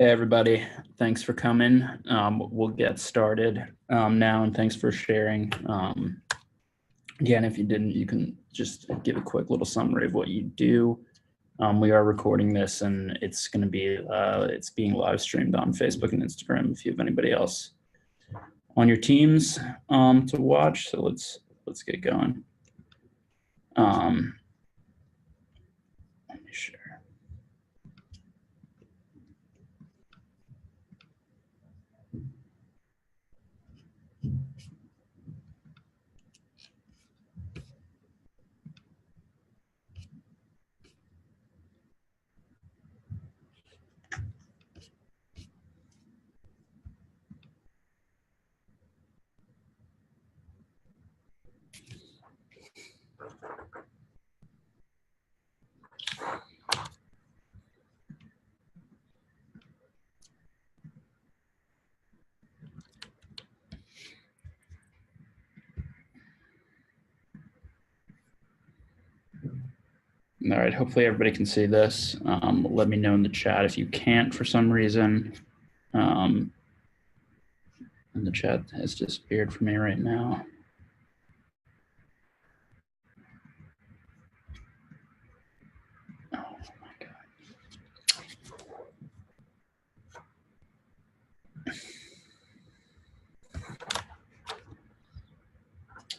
Hey everybody, thanks for coming. We'll get started now, and thanks for sharing. Again, if you didn't, you can just give a quick little summary of what you do. We are recording this, and it's going to be it's being live streamed on Facebook and Instagram if you have anybody else on your teams to watch. So let's get going. Let me share. All right, hopefully everybody can see this. Let me know in the chat if you can't for some reason. And the chat has disappeared from me right now. Oh my God.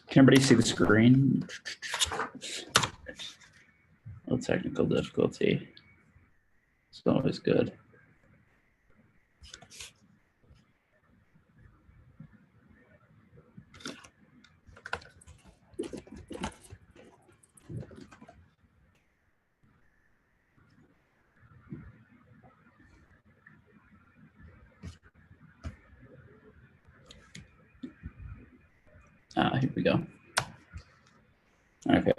Can everybody see the screen? A technical difficulty. It's always good. Here we go. Okay.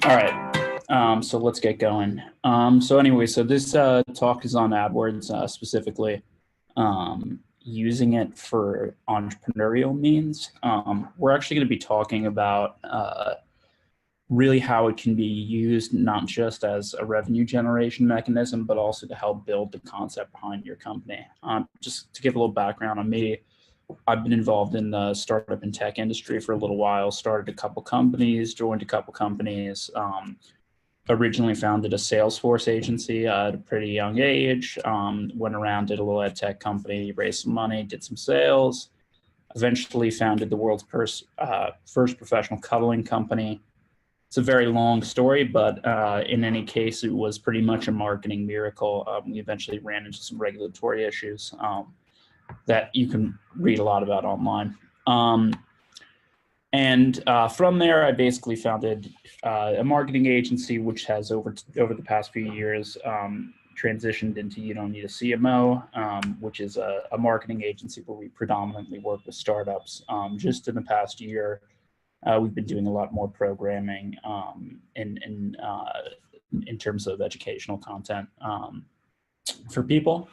All right. So let's get going. So anyway, so this talk is on AdWords specifically, using it for entrepreneurial means. We're actually going to be talking about really how it can be used not just as a revenue generation mechanism, but also to help build the concept behind your company. Just to give a little background on me, I've been involved in the startup and tech industry for a little while, started a couple companies, joined a couple companies, originally founded a Salesforce agency at a pretty young age, went around, did a little ed tech company, raised some money, did some sales, eventually founded the world's first professional cuddling company. It's a very long story, but in any case, it was pretty much a marketing miracle. We eventually ran into some regulatory issues that you can read a lot about online. And from there, I basically founded a marketing agency, which has over the past few years transitioned into You Don't Need a CMO, which is a marketing agency where we predominantly work with startups. Just in the past year, we've been doing a lot more programming in terms of educational content for people.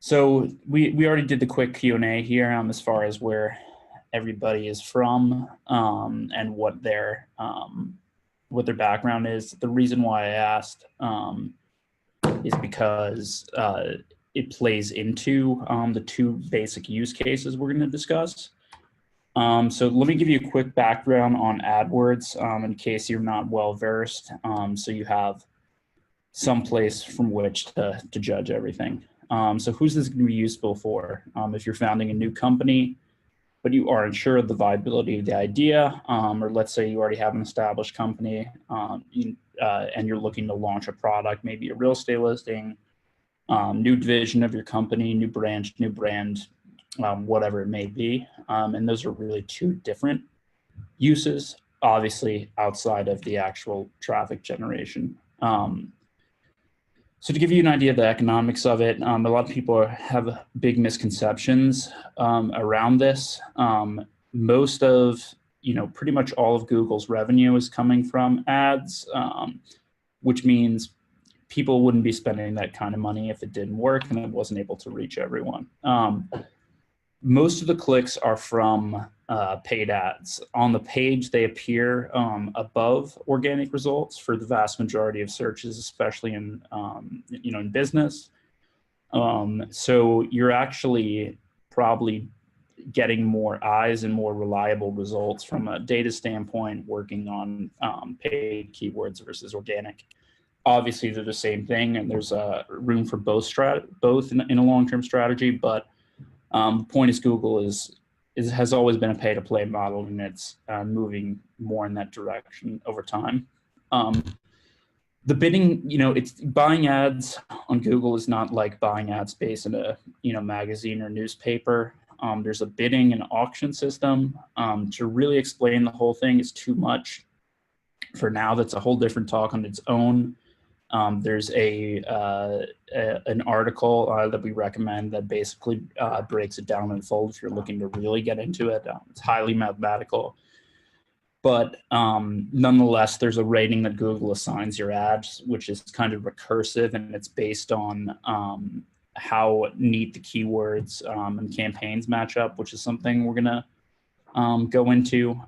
So we already did the quick Q&A here as far as where everybody is from and what their background is. The reason why I asked is because it plays into the two basic use cases we're going to discuss. So let me give you a quick background on AdWords in case you're not well versed, so you have some place from which to judge everything. So who's this going to be useful for? If you're founding a new company, but you aren't sure of the viability of the idea, or let's say you already have an established company and you're looking to launch a product, maybe a real estate listing, new division of your company, new branch, new brand, whatever it may be. And those are really two different uses, obviously outside of the actual traffic generation. So to give you an idea of the economics of it, a lot of people have big misconceptions around this. Most of, pretty much all of Google's revenue is coming from ads, which means people wouldn't be spending that kind of money if it didn't work and it wasn't able to reach everyone. Most of the clicks are from paid ads. On the page, they appear above organic results for the vast majority of searches, especially in in business. So you're actually probably getting more eyes and more reliable results from a data standpoint working on paid keywords versus organic. Obviously, they're the same thing, and there's room for both in a long-term strategy. But the point is, Google has always been a pay-to-play model, and it's moving more in that direction over time. The bidding, it's buying ads on Google is not like buying ad space in a magazine or newspaper. There's a bidding and auction system. To really explain the whole thing is too much for now. That's a whole different talk on its own. There's an article that we recommend that basically breaks it down in full if you're looking to really get into it. It's highly mathematical. But nonetheless, there's a rating that Google assigns your ads, which is kind of recursive, and it's based on how neat the keywords and campaigns match up, which is something we're gonna go into.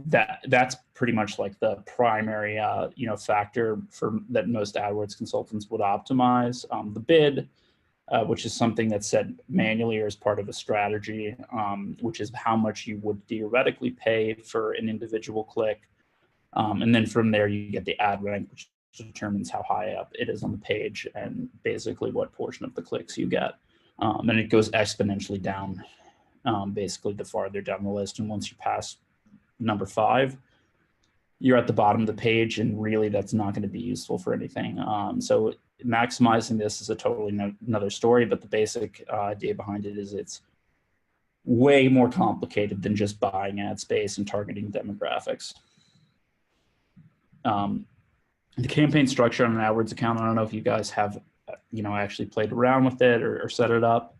That's pretty much like the primary factor for that most AdWords consultants would optimize. The bid, which is something that's set manually or as part of a strategy, which is how much you would theoretically pay for an individual click. And then from there, you get the ad rank, which determines how high up it is on the page and basically what portion of the clicks you get. And it goes exponentially down, basically the farther down the list. And once you pass number 5, you're at the bottom of the page, and really that's not going to be useful for anything. So maximizing this is a totally another story, but the basic idea behind it is it's way more complicated than just buying ad space and targeting demographics. The campaign structure on an AdWords account, I don't know if you guys have actually played around with it or set it up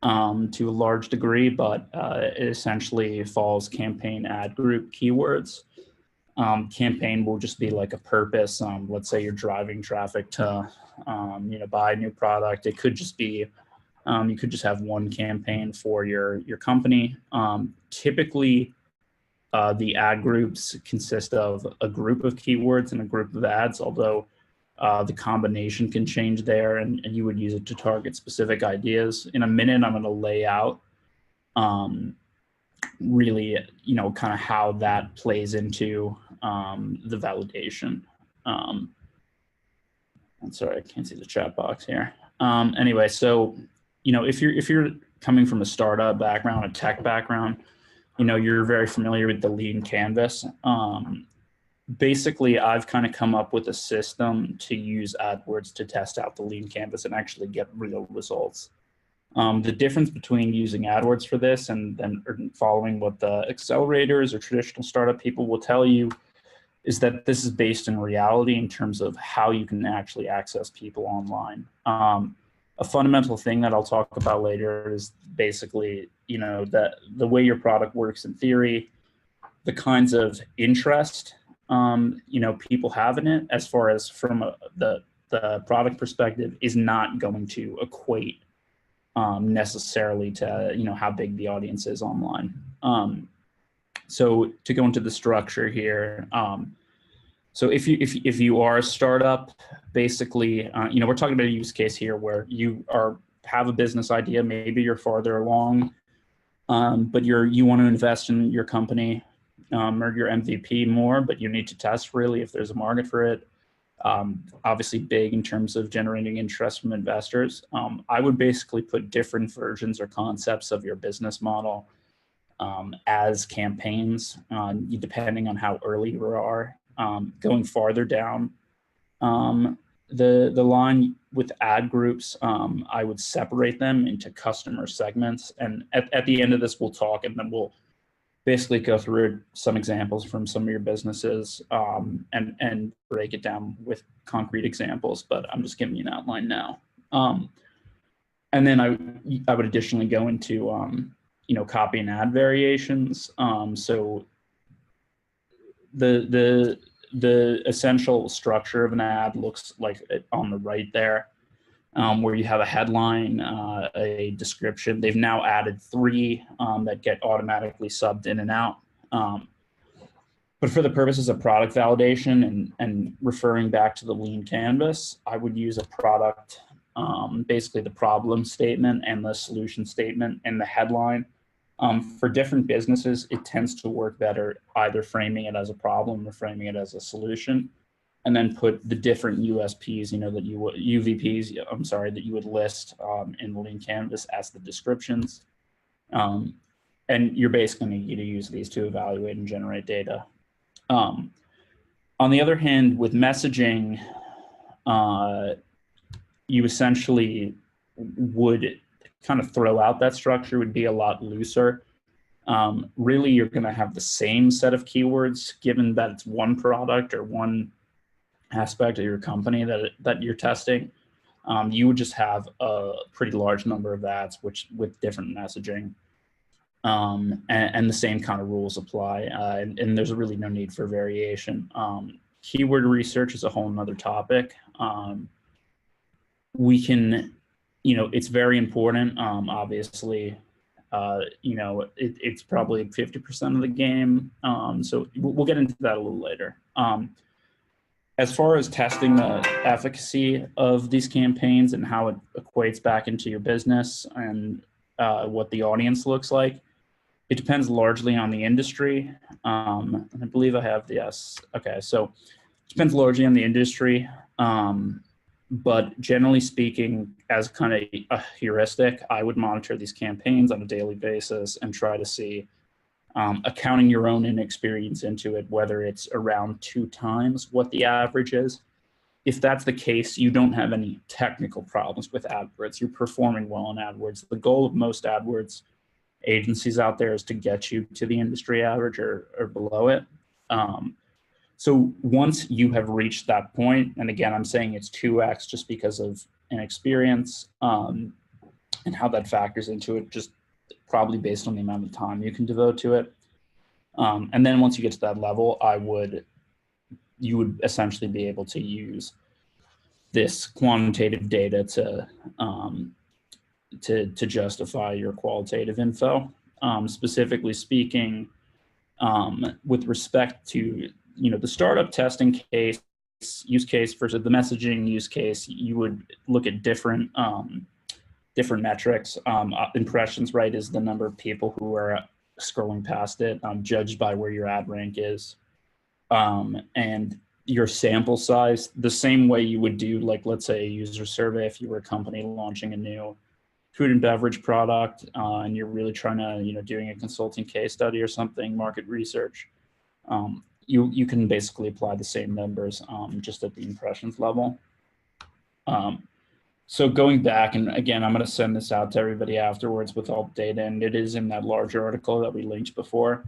to a large degree, but it essentially follows campaign ad group keywords. Campaign will just be like a purpose. Let's say you're driving traffic to, buy a new product. It could just be, you could just have one campaign for your company. Typically, the ad groups consist of a group of keywords and a group of ads, although the combination can change there, and you would use it to target specific ideas. In a minute, I'm going to lay out really, kind of how that plays into the validation. I'm sorry, I can't see the chat box here. Anyway, so, if you're coming from a startup background, a tech background, you're very familiar with the lean canvas. Basically, I've kind of come up with a system to use AdWords to test out the lean canvas and actually get real results. The difference between using AdWords for this and then following what the accelerators or traditional startup people will tell you is that this is based in reality in terms of how you can actually access people online. A fundamental thing that I'll talk about later is basically, that the way your product works in theory, the kinds of interest, people have in it, as far as from the product perspective, is not going to equate necessarily to how big the audience is online. So to go into the structure here, so if you are a startup, basically, we're talking about a use case here where you have a business idea, maybe you're farther along, but you want to invest in your company or your MVP more, but you need to test really if there's a market for it. Obviously big in terms of generating interest from investors. I would basically put different versions or concepts of your business model as campaigns, depending on how early you are. Going farther down the line with ad groups, I would separate them into customer segments. And at the end of this, we'll talk, and then we'll basically go through some examples from some of your businesses and break it down with concrete examples, but I'm just giving you an outline now. And then I would additionally go into, copy and ad variations. So the essential structure of an ad looks like on the right there, where you have a headline, a description. They've now added 3 that get automatically subbed in and out. But for the purposes of product validation and referring back to the lean canvas, I would use a product basically the problem statement and the solution statement and the headline. For different businesses, it tends to work better either framing it as a problem or framing it as a solution, and then put the different USPs, that you would UVPs, I'm sorry, that you would list in the Lean Canvas as the descriptions. And you're basically going to use these to evaluate and generate data. On the other hand, with messaging, you essentially would kind of throw out that structure, would be a lot looser. Really, you're going to have the same set of keywords, given that it's one product or one aspect of your company that you're testing. You would just have a pretty large number of ads, with different messaging. And the same kind of rules apply, and there's really no need for variation. Keyword research is a whole nother topic. We can, it's very important. Obviously, it's probably 50% of the game. So we'll get into that a little later. As far as testing the efficacy of these campaigns and how it equates back into your business and what the audience looks like, it depends largely on the industry. And I believe I have the yes. Okay, so it depends largely on the industry. But generally speaking, as kind of a heuristic, I would monitor these campaigns on a daily basis and try to see, accounting your own inexperience into it, whether it's around 2 times what the average is. If that's the case, you don't have any technical problems with AdWords. You're performing well on AdWords. The goal of most AdWords agencies out there is to get you to the industry average or below it. So once you have reached that point, and again, I'm saying it's 2x just because of inexperience, and how that factors into it, just probably based on the amount of time you can devote to it. And then once you get to that level, you would essentially be able to use this quantitative data to justify your qualitative info. Specifically speaking, with respect to the startup testing use case versus the messaging use case, you would look at different metrics. Impressions, right, is the number of people who are scrolling past it, judged by where your ad rank is, and your sample size, the same way you would do, like, let's say, a user survey if you were a company launching a new food and beverage product, and you're really trying to, doing a consulting case study or something, market research. You can basically apply the same numbers, just at the impressions level. So going back, and again, I'm going to send this out to everybody afterwards with all the data, and it is in that larger article that we linked before.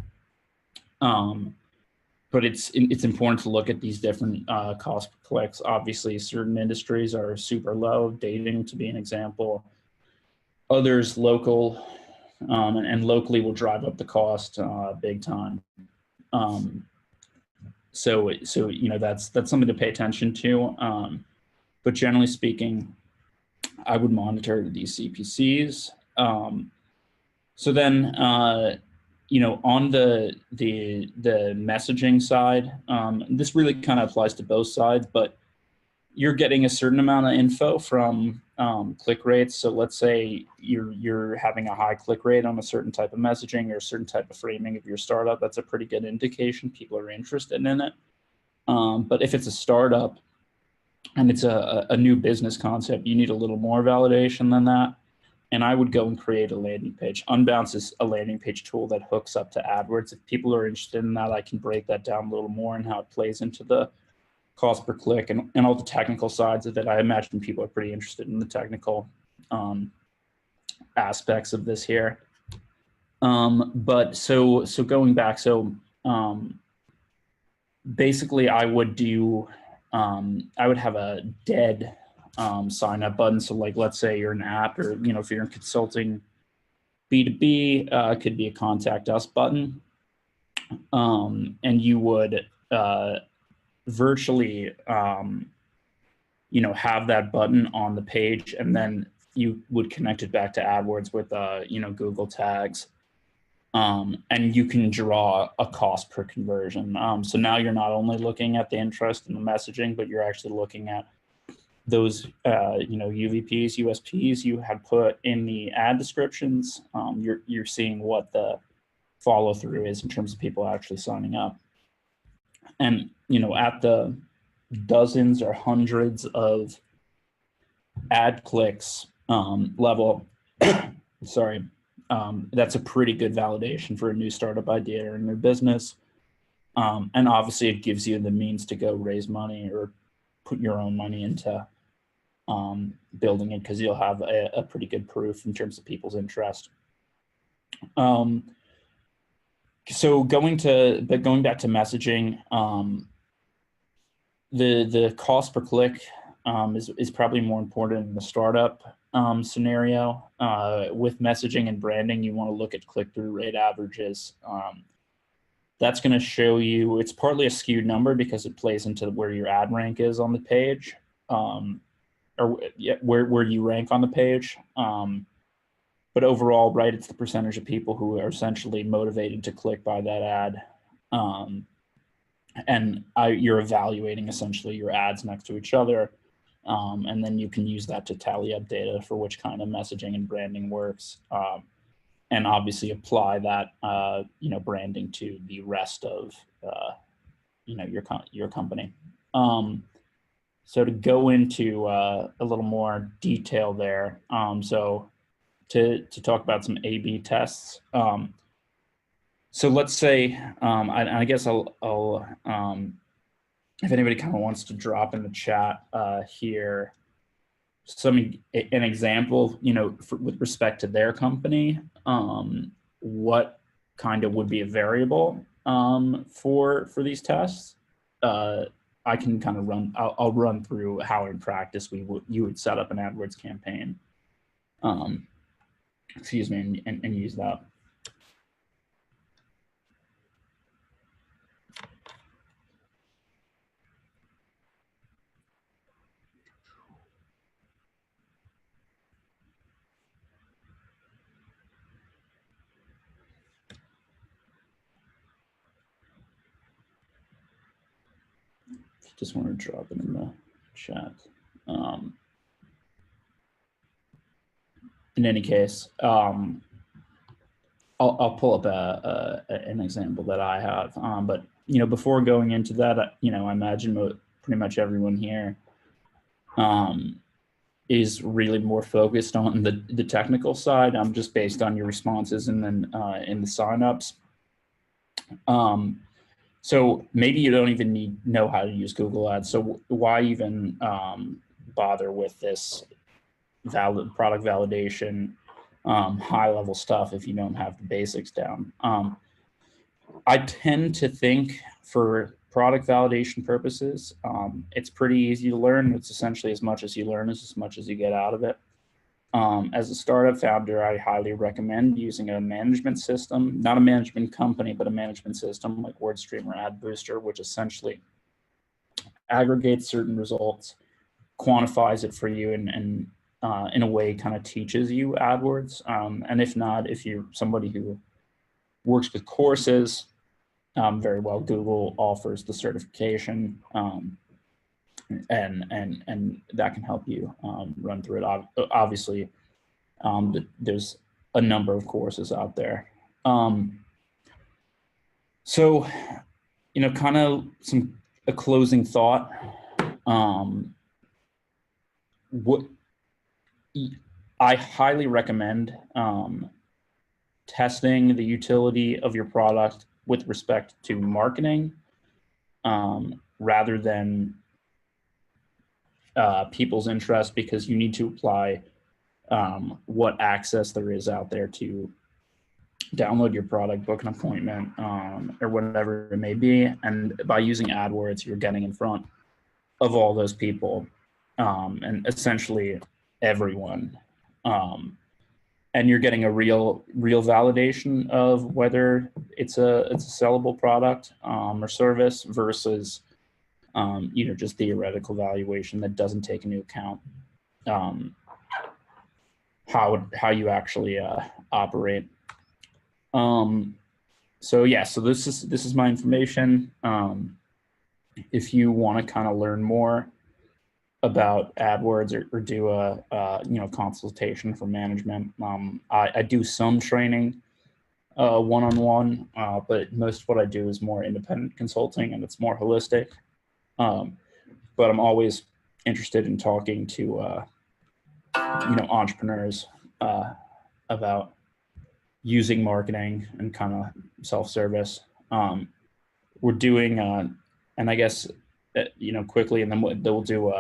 But it's important to look at these different cost per clicks. Obviously, certain industries are super low, dating to be an example. Others local, and locally will drive up the cost big time. So that's something to pay attention to. But generally speaking, I would monitor these CPCs. So then, on the messaging side, this really kind of applies to both sides, but you're getting a certain amount of info from click rates. So let's say you're having a high click rate on a certain type of messaging or a certain type of framing of your startup. That's a pretty good indication people are interested in it. But if it's a startup and it's a new business concept, you need a little more validation than that. And I would go and create a landing page. Unbounce is a landing page tool that hooks up to AdWords. If people are interested in that, I can break that down a little more and how it plays into the cost per click and all the technical sides of it. I imagine people are pretty interested in the technical aspects of this here. But so going back, basically I would have a dead sign up button. So like, let's say you're an app, or if you're in consulting B2B, it could be a contact us button. And you would virtually have that button on the page, and then you would connect it back to AdWords with Google tags, and you can draw a cost per conversion. So now you're not only looking at the interest in the messaging, but you're actually looking at those UVPs, USPs you had put in the ad descriptions, you're seeing what the follow through is in terms of people actually signing up. And at the dozens or hundreds of ad clicks level, sorry, that's a pretty good validation for a new startup idea or a new business. And obviously it gives you the means to go raise money or put your own money into building it, because you'll have a pretty good proof in terms of people's interest. So going back to messaging, the cost per click is probably more important in the startup scenario. With messaging and branding, you want to look at click-through rate averages. That's going to show you, it's partly a skewed number because it plays into where your ad rank is on the page, or where you rank on the page. But overall, right, it's the percentage of people who are essentially motivated to click by that ad. And you're evaluating essentially your ads next to each other. And then you can use that to tally up data for which kind of messaging and branding works. And obviously apply that, branding to the rest of, your company. So to go into a little more detail there, so to talk about some A/B tests. So let's say, I guess I'll if anybody kind of wants to drop in the chat here, an example, with respect to their company, what kind of would be a variable for these tests. I can kind of I'll run through how in practice you would set up an AdWords campaign, excuse me, and use that. Just want to drop it in the chat. In any case, I'll pull up an example that I have. But before going into that, I imagine pretty much everyone here is really more focused on the technical side, just based on your responses and then in the signups. So maybe you don't even know how to use Google Ads. So why even bother with this product validation, high-level stuff if you don't have the basics down? I tend to think for product validation purposes, it's pretty easy to learn. It's essentially as much as you learn is as much as you get out of it. As a startup founder, I highly recommend using a management system, not a management company, but a management system like WordStream or Ad Booster, which essentially aggregates certain results, quantifies it for you, and in a way kind of teaches you AdWords. And if not, if you're somebody who works with courses, very well, Google offers the certification, and that can help you run through it. Obviously, there's a number of courses out there. So, kind of a closing thought. What I highly recommend testing the utility of your product with respect to marketing, rather than people's interest, because you need to apply what access there is out there to download your product, book an appointment, or whatever it may be. And by using AdWords, you're getting in front of all those people, and essentially everyone. And you're getting a real validation of whether it's a sellable product or service versus just theoretical valuation that doesn't take into account how you actually operate. So yeah, so this is my information. If you want to kind of learn more about AdWords or do a consultation for management. I do some training one-on-one, but most of what I do is more independent consulting, and it's more holistic. But I'm always interested in talking to entrepreneurs about using marketing and kind of self-service. We're doing, and I guess quickly, and then we'll do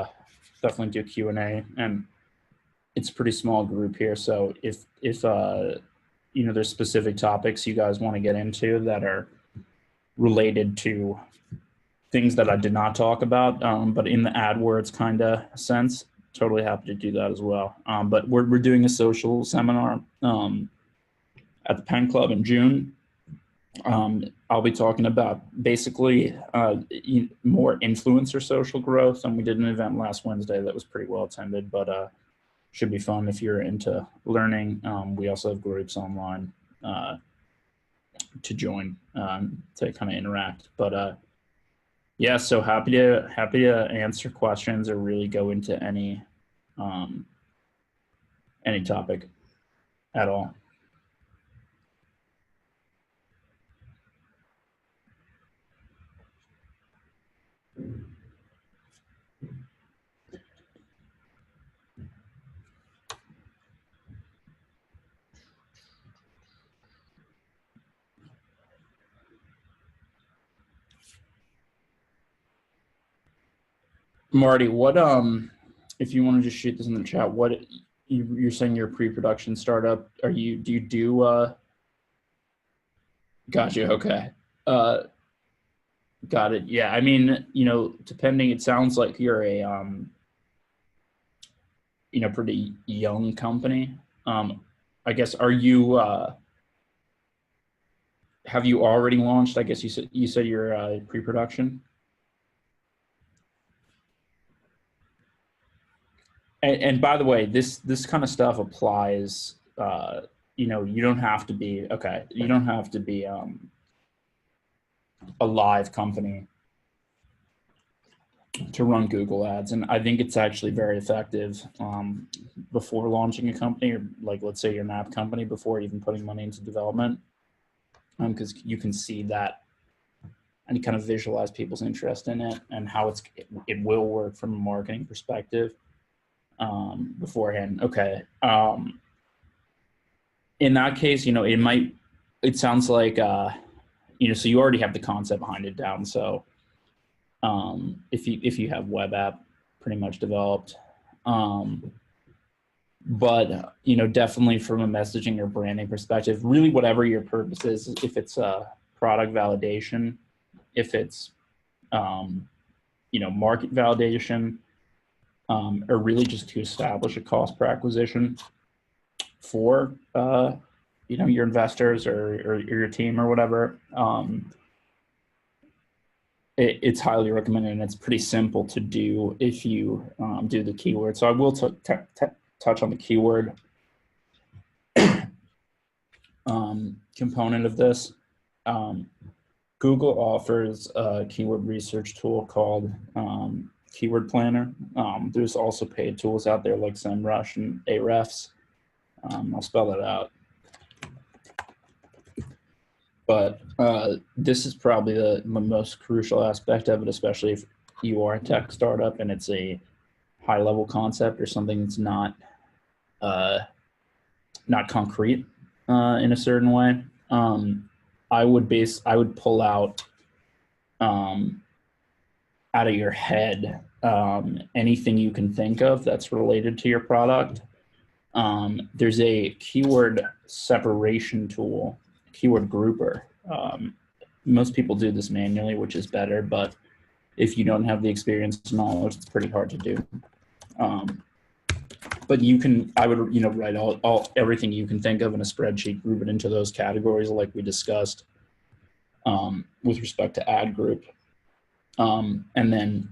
definitely do Q&A, and it's a pretty small group here. So if there's specific topics you guys want to get into that are related to things that I did not talk about, but in the AdWords kind of sense, totally happy to do that as well. But we're doing a social seminar at the Penn Club in June. I'll be talking about basically more influencer social growth, and we did an event last Wednesday that was pretty well attended, but should be fun if you're into learning. We also have groups online to join to kind of interact. But yeah, so happy to answer questions or really go into any topic at all. Marty, what if you want to just shoot this in the chat, what you're saying you're a pre-production startup, do you do gotcha, okay. Got it. Yeah, I mean, depending, it sounds like you're a pretty young company. I guess, are you have you already launched? I guess you said you're pre-production. And by the way, this kind of stuff applies. You don't have to be You don't have to be a live company to run Google ads, and I think it's actually very effective before launching a company, or like let's say you're an app company, before even putting money into development, because you can see that and kind of visualize people's interest in it and how it will work from a marketing perspective beforehand. Okay. In that case, it sounds like, so you already have the concept behind it down. So if you have web app pretty much developed, but definitely from a messaging or branding perspective, really whatever your purpose is, if it's a product validation, if it's market validation, or really just to establish a cost per acquisition for your investors or your team or whatever, it's highly recommended, and it's pretty simple to do if you do the keyword. So I will touch on the keyword component of this. Google offers a keyword research tool called Keyword Planner. There's also paid tools out there like SEMrush and Ahrefs. I'll spell that out. But this is probably the most crucial aspect of it, especially if you are a tech startup and it's a high-level concept or something that's not concrete in a certain way. I would pull out of your head anything you can think of that's related to your product. There's a keyword separation tool, keyword grouper. Most people do this manually, which is better, but if you don't have the experience and knowledge, it's pretty hard to do. But I would write everything you can think of in a spreadsheet, group it into those categories like we discussed with respect to ad group. And then,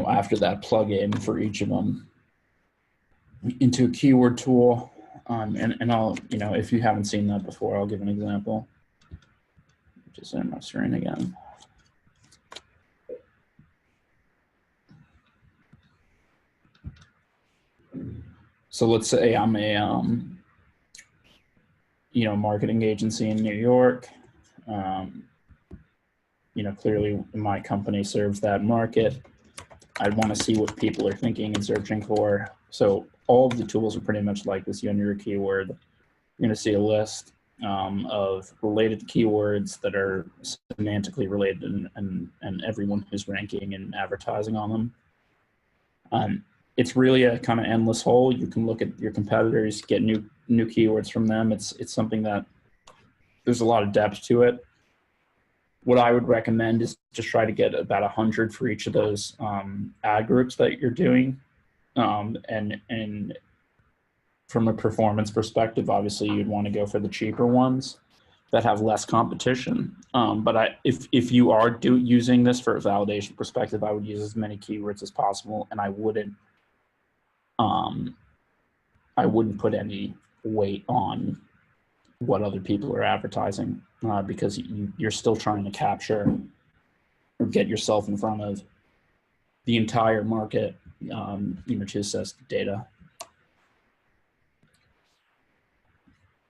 after that, plug in for each of them into a keyword tool. And I'll, if you haven't seen that before, I'll give an example. Just in my screen again. So let's say I'm a, marketing agency in New York. Clearly my company serves that market. I'd want to see what people are thinking and searching for. So all of the tools are pretty much like this. You enter a keyword, you're going to see a list of related keywords that are semantically related, and everyone who's ranking and advertising on them. It's really a kind of endless hole. You can look at your competitors, get new keywords from them. It's something that there's a lot of depth to it. What I would recommend is just try to get about 100 for each of those ad groups that you're doing. And from a performance perspective, obviously you'd want to go for the cheaper ones that have less competition. But if you are using this for a validation perspective, I would use as many keywords as possible, and I wouldn't put any weight on what other people are advertising, because you're still trying to capture or get yourself in front of the entire market, to assess the data.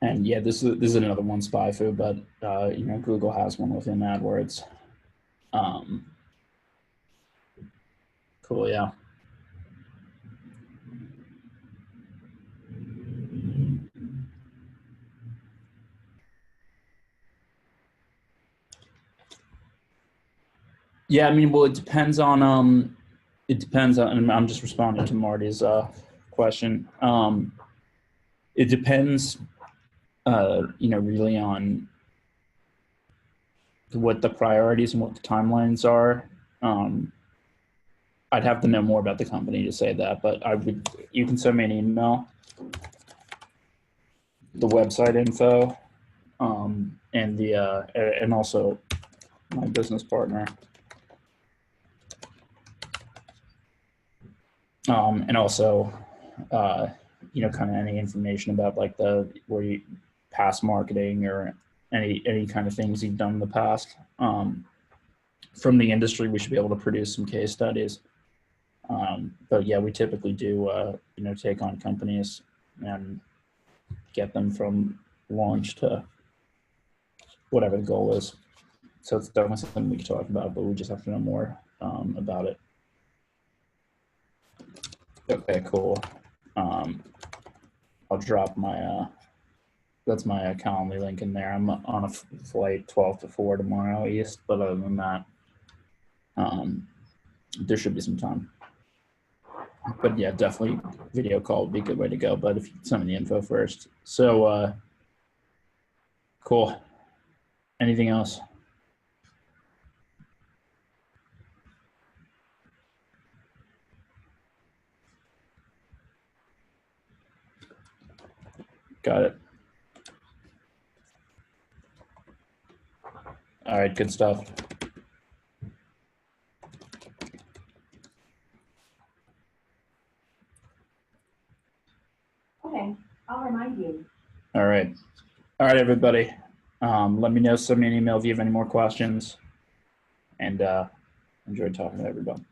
And yeah, this is another one, SpyFu, but Google has one within AdWords. Cool, yeah. Yeah, I mean, well, it depends on, and I'm just responding to Marty's question. It depends, really on what the priorities and what the timelines are. I'd have to know more about the company to say that, but you can send me an email, the website info, and also my business partner. And also, kind of any information about like past marketing or any kind of things you've done in the past. From the industry, we should be able to produce some case studies. But yeah, we typically do, take on companies and get them from launch to whatever the goal is. So it's definitely something we can talk about, but we just have to know more about it. Okay, cool. I'll drop my, that's my Calendly link in there. I'm on a flight 12 to 4 tomorrow East, but other than that, there should be some time. But yeah, definitely video call would be a good way to go, but if you send me the info first. So, cool. Anything else? Got it. All right, good stuff. Okay, I'll remind you. All right, everybody. Let me know, send me an email if you have any more questions, and enjoyed talking to everybody.